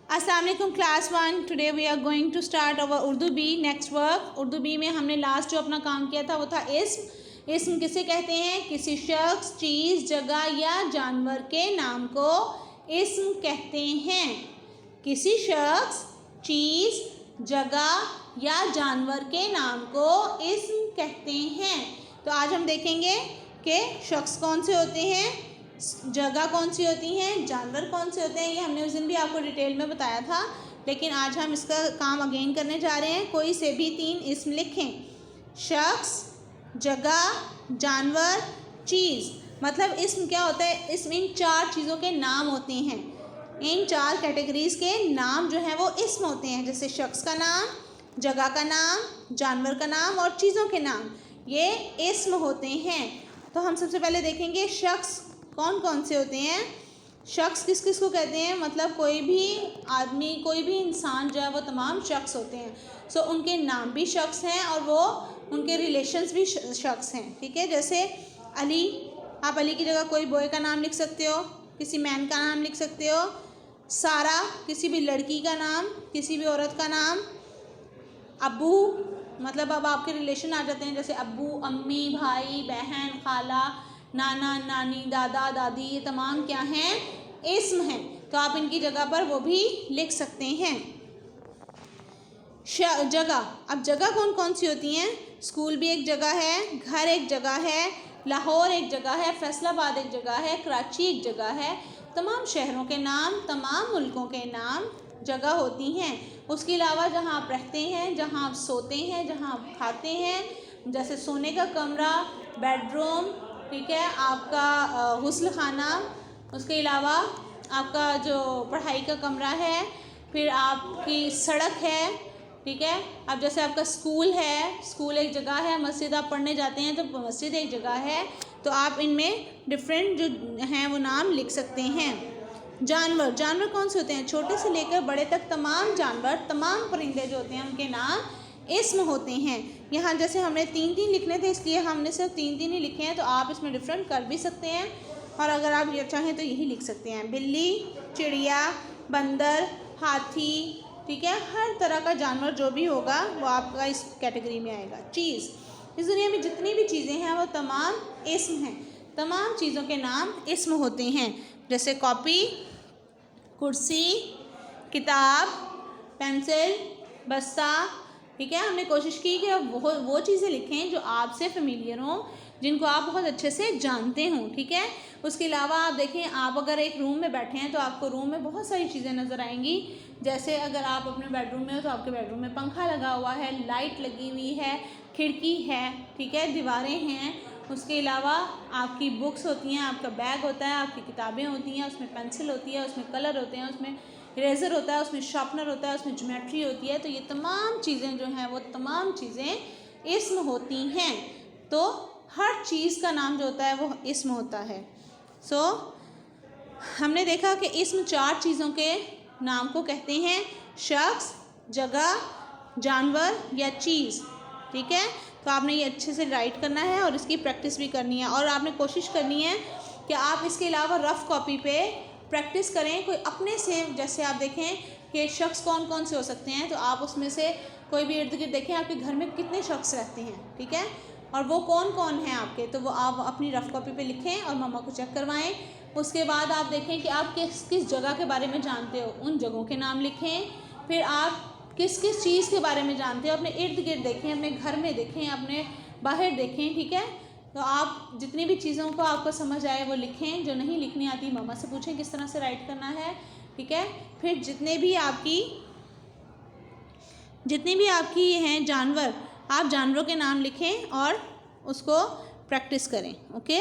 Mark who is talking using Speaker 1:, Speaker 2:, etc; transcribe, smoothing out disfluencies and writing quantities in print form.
Speaker 1: अस्सलाम वालेकुम class 1। Today we are going to start our Urdu B next work. Urdu B में हमने लास्ट जो अपना काम किया था वो था इस्म। इस्म किसे कहते हैं? किसी शख्स, चीज़, जगह या जानवर के नाम को इस्म कहते हैं। किसी शख्स, चीज़, जगह या जानवर के नाम को इस्म कहते हैं। तो आज हम देखेंगे कि शख्स कौन से होते हैं, जगह कौन सी होती हैं, जानवर कौन से होते हैं। ये हमने उस दिन भी आपको डिटेल में बताया था, लेकिन आज हम इसका काम अगेन करने जा रहे हैं। कोई से भी 3 इस्म लिखें। शख्स, जगह, जानवर, चीज़। मतलब इस्म क्या होता है? इस्म इन 4 चीज़ों के नाम होते हैं। इन 4 कैटेगरीज़ के नाम जो हैं वो इस्म होते हैं। जैसे शख्स का नाम, जगह का नाम, जानवर का नाम और चीज़ों के नाम, ये इस्म होते हैं। तो हम सबसे पहले देखेंगे शख्स कौन कौन से होते हैं। शख्स किस किस को कहते हैं? मतलब कोई भी आदमी, कोई भी इंसान जो है वो तमाम शख्स होते हैं। सो उनके नाम भी शख्स हैं और वो उनके रिलेशंस भी शख्स हैं। ठीक है, जैसे अली, आप अली की जगह कोई बॉय का नाम लिख सकते हो, किसी मैन का नाम लिख सकते हो। सारा, किसी भी लड़की का नाम, किसी भी औरत का नाम। अब्बू, मतलब अब आपके रिलेशन आ जाते हैं, जैसे अब्बू, अम्मी, भाई, बहन, खाला, नाना, नानी, दादा, दादी, ये तमाम क्या हैं? इस्म हैं। तो आप इनकी जगह पर वो भी लिख सकते हैं। जगह, अब जगह कौन कौन सी होती हैं? स्कूल भी एक जगह है, घर एक जगह है, लाहौर एक जगह है, फैसलाबाद एक जगह है, कराची एक जगह है। तमाम शहरों के नाम, तमाम मुल्कों के नाम जगह होती हैं। उसके अलावा जहाँ आप रहते हैं, जहाँ आप सोते हैं, जहाँ आप खाते हैं, जैसे सोने का कमरा, बेडरूम, ठीक है, आपका गुस्ल खाना, उसके अलावा आपका जो पढ़ाई का कमरा है, फिर आपकी सड़क है, ठीक है। अब जैसे आपका स्कूल है, स्कूल एक जगह है, मस्जिद आप पढ़ने जाते हैं तो मस्जिद एक जगह है। तो आप इनमें डिफरेंट जो हैं वो नाम लिख सकते हैं। जानवर, जानवर कौन से होते हैं? छोटे से लेकर बड़े तक तमाम जानवर, तमाम परिंदे जो होते हैं उनके नाम इस्म होते हैं। यहाँ जैसे हमने 3-3 लिखने थे, इसलिए हमने सिर्फ 3-3 ही लिखे हैं। तो आप इसमें डिफरेंट कर भी सकते हैं और अगर आप ये चाहें तो यही लिख सकते हैं। बिल्ली, चिड़िया, बंदर, हाथी, ठीक है, हर तरह का जानवर जो भी होगा वो आपका इस कैटेगरी में आएगा। चीज़, इस दुनिया में जितनी भी चीज़ें हैं वो तमाम इस्म हैं। तमाम चीज़ों के नाम इस्म होते हैं। जैसे कॉपी, कुर्सी, किताब, पेंसिल, बस्ता, ठीक है। हमने कोशिश की कि आप वो चीज़ें लिखें जो आपसे फेमिलियर हों, जिनको आप बहुत अच्छे से जानते हों, ठीक है। उसके अलावा आप देखें, आप अगर एक रूम में बैठे हैं तो आपको रूम में बहुत सारी चीज़ें नज़र आएंगी। जैसे अगर आप अपने बेडरूम में हो तो आपके बेडरूम में पंखा लगा हुआ है, लाइट लगी हुई है, खिड़की है, ठीक है, दीवारें हैं। उसके अलावा आपकी बुक्स होती हैं, आपका बैग होता है, आपकी किताबें होती हैं, उसमें पेंसिल होती है, उसमें कलर होते हैं, उसमें इरेज़र होता है, उसमें शार्पनर होता है, उसमें ज्योमेट्री होती है। तो ये तमाम चीज़ें जो हैं वो तमाम चीज़ें इस्म होती हैं। तो हर चीज़ का नाम जो होता है वो इस्म होता है। सो हमने देखा कि इस्म 4 चीज़ों के नाम को कहते हैं। शख्स, जगह, जानवर या चीज़, ठीक है। तो आपने ये अच्छे से राइट करना है और इसकी प्रैक्टिस भी करनी है और आपने कोशिश करनी है कि आप इसके अलावा रफ़ कॉपी पे प्रैक्टिस करें। कोई अपने से, जैसे आप देखें कि शख्स कौन कौन से हो सकते हैं, तो आप उसमें से कोई भी इर्द गिर्द देखें आपके घर में कितने शख्स रहते हैं, ठीक है, और वो कौन कौन हैं आपके। तो वो आप अपनी रफ़ कॉपी पे लिखें और मम्मा को चेक करवाएं। उसके बाद आप देखें कि आप किस किस जगह के बारे में जानते हो, उन जगहों के नाम लिखें। फिर आप किस किस चीज़ के बारे में जानते हो, अपने इर्द गिर्द देखें, अपने घर में देखें, अपने बाहर देखें, ठीक है। तो आप जितनी भी चीज़ों को आपको समझ आए वो लिखें। जो नहीं लिखनी आती मम्मा से पूछें किस तरह से राइट करना है, ठीक है। फिर जितने भी आपकी हैं जानवर, आप जानवरों के नाम लिखें और उसको प्रैक्टिस करें। ओके।